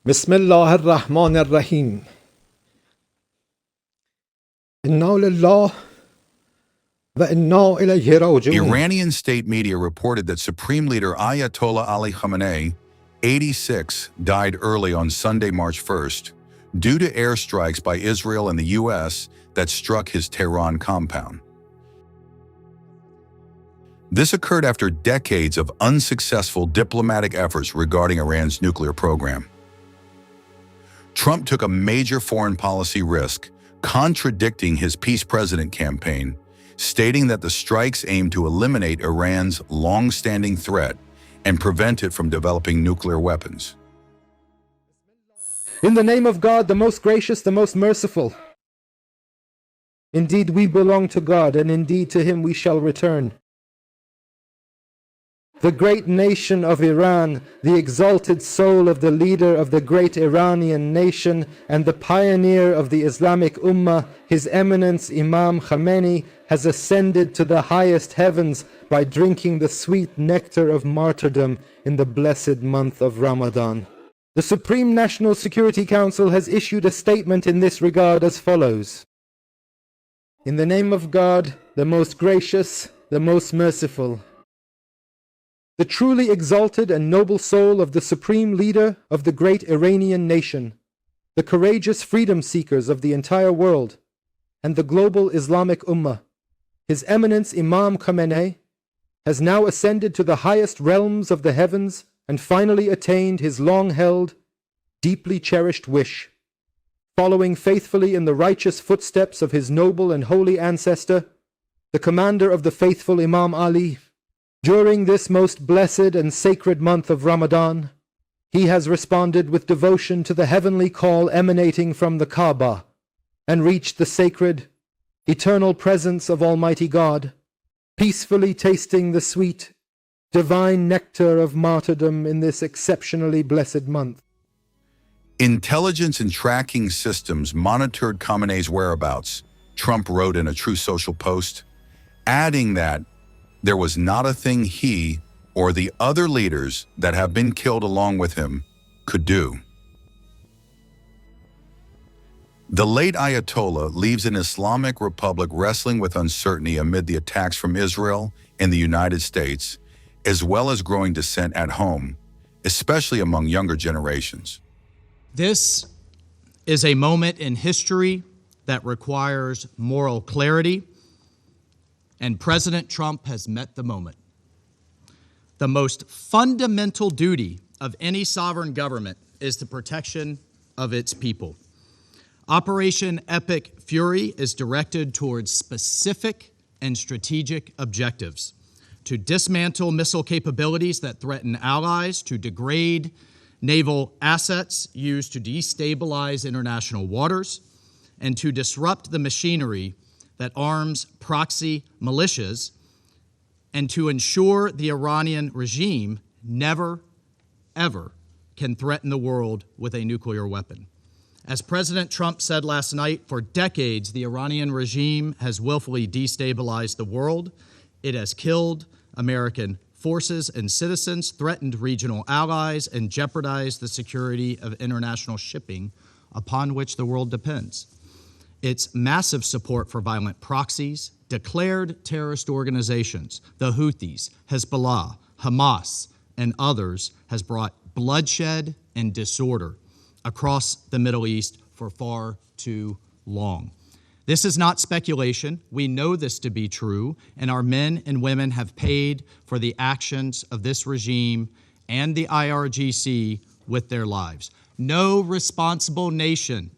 بسم الله الرحمن الرحیم انا لله و انا الیه راجعون. Iranian state media reported that Supreme Leader Ayatollah Ali Khamenei, 86, died early on Sunday, March 1st, due to airstrikes by Israel and the U.S. that struck his Tehran compound. This occurred after decades of unsuccessful diplomatic efforts regarding Iran's nuclear program. Trump took a major foreign policy risk, contradicting his peace president campaign, stating that the strikes aim to eliminate Iran's long-standing threat and prevent it from developing nuclear weapons. In the name of God, the most gracious, the most merciful. Indeed, we belong to God, and indeed to Him we shall return. The great nation of Iran, the exalted soul of the leader of the great Iranian nation and the pioneer of the Islamic Ummah, His Eminence Imam Khamenei, has ascended to the highest heavens by drinking the sweet nectar of martyrdom in the blessed month of Ramadan. The Supreme National Security Council has issued a statement in this regard as follows. In the name of God, the most gracious, the most merciful. The truly exalted and noble soul of the supreme leader of the great Iranian nation, the courageous freedom seekers of the entire world, and the global Islamic Ummah, His Eminence Imam Khamenei, has now ascended to the highest realms of the heavens and finally attained his long-held, deeply cherished wish, following faithfully in the righteous footsteps of his noble and holy ancestor, the commander of the faithful Imam Ali. During this most blessed and sacred month of Ramadan, he has responded with devotion to the heavenly call emanating from the Kaaba and reached the sacred, eternal presence of Almighty God, peacefully tasting the sweet, divine nectar of martyrdom in this exceptionally blessed month. Intelligence and tracking systems monitored Khamenei's whereabouts, Trump wrote in a Truth Social post, adding that there was not a thing he or the other leaders that have been killed along with him could do. The late Ayatollah leaves an Islamic Republic wrestling with uncertainty amid the attacks from Israel and the United States, as well as growing dissent at home, especially among younger generations. This is a moment in history that requires moral clarity, and President Trump has met the moment. The most fundamental duty of any sovereign government is the protection of its people. Operation Epic Fury is directed towards specific and strategic objectives: to dismantle missile capabilities that threaten allies, to degrade naval assets used to destabilize international waters, and to disrupt the machinery that arms proxy militias, and to ensure the Iranian regime never, ever can threaten the world with a nuclear weapon. As President Trump said last night, for decades, the Iranian regime has willfully destabilized the world. It has killed American forces and citizens, threatened regional allies, and jeopardized the security of international shipping upon which the world depends. Its massive support for violent proxies, declared terrorist organizations, the Houthis, Hezbollah, Hamas, and others, has brought bloodshed and disorder across the Middle East for far too long. This is not speculation. We know this to be true, and our men and women have paid for the actions of this regime and the IRGC with their lives. No responsible nation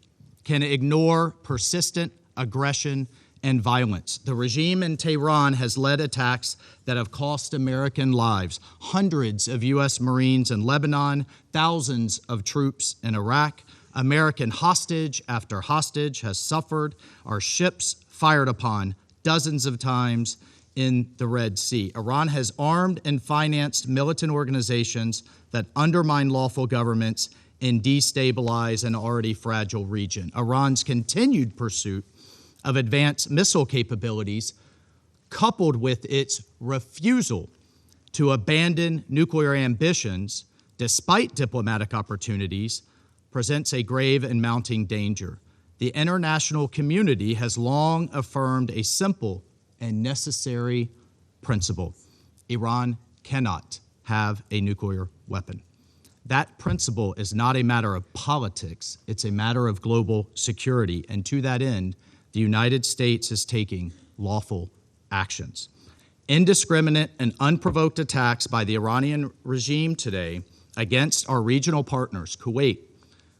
can ignore persistent aggression and violence. The regime in Tehran has led attacks that have cost American lives, hundreds of U.S. Marines in Lebanon, thousands of troops in Iraq. American hostage after hostage has suffered. Our ships fired upon dozens of times in the Red Sea. Iran has armed and financed militant organizations that undermine lawful governments and destabilize an already fragile region. Iran's continued pursuit of advanced missile capabilities, coupled with its refusal to abandon nuclear ambitions despite diplomatic opportunities, presents a grave and mounting danger. The international community has long affirmed a simple and necessary principle: Iran cannot have a nuclear weapon. That principle is not a matter of politics, it's a matter of global security, and to that end, the United States is taking lawful actions. Indiscriminate and unprovoked attacks by the Iranian regime today against our regional partners, Kuwait,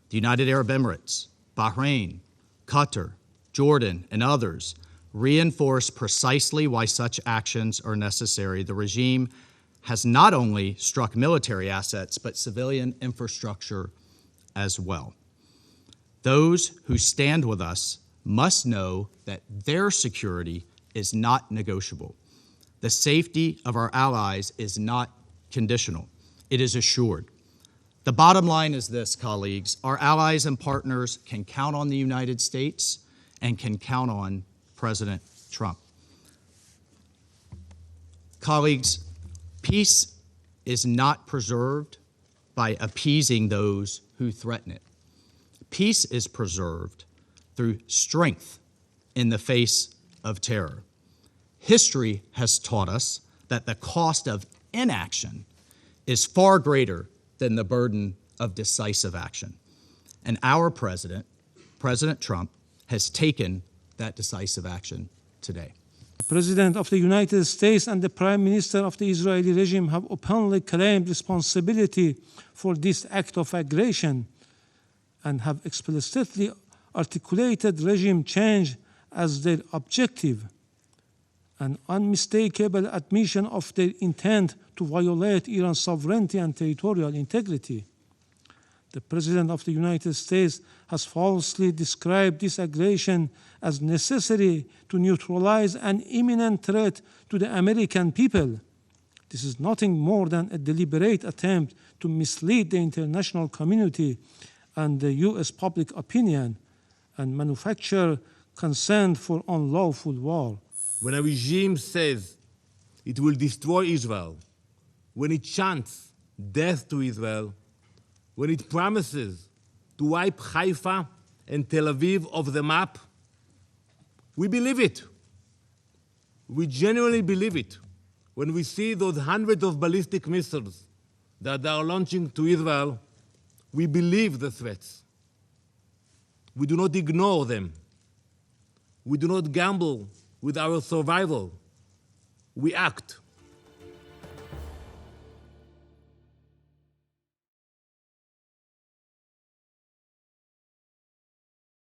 the United Arab Emirates, Bahrain, Qatar, Jordan, and others, reinforce precisely why such actions are necessary. The regime has not only struck military assets, but civilian infrastructure as well. Those who stand with us must know that their security is not negotiable. The safety of our allies is not conditional. It is assured. The bottom line is this, colleagues: our allies and partners can count on the United States and can count on President Trump. Colleagues, peace is not preserved by appeasing those who threaten it. Peace is preserved through strength in the face of terror. History has taught us that the cost of inaction is far greater than the burden of decisive action. And our president, President Trump, has taken that decisive action today. The President of the United States and the Prime Minister of the Israeli regime have openly claimed responsibility for this act of aggression and have explicitly articulated regime change as their objective, an unmistakable admission of their intent to violate Iran's sovereignty and territorial integrity. The President of the United States has falsely described this aggression as necessary to neutralize an imminent threat to the American people. This is nothing more than a deliberate attempt to mislead the international community and the U.S. public opinion and manufacture consent for unlawful war. When a regime says it will destroy Israel, when it chants death to Israel, when it promises to wipe Haifa and Tel Aviv off the map, we believe it. We genuinely believe it when we see those hundreds of ballistic missiles that they are launching to Israel. We believe the threats. We do not ignore them. We do not gamble with our survival. We act.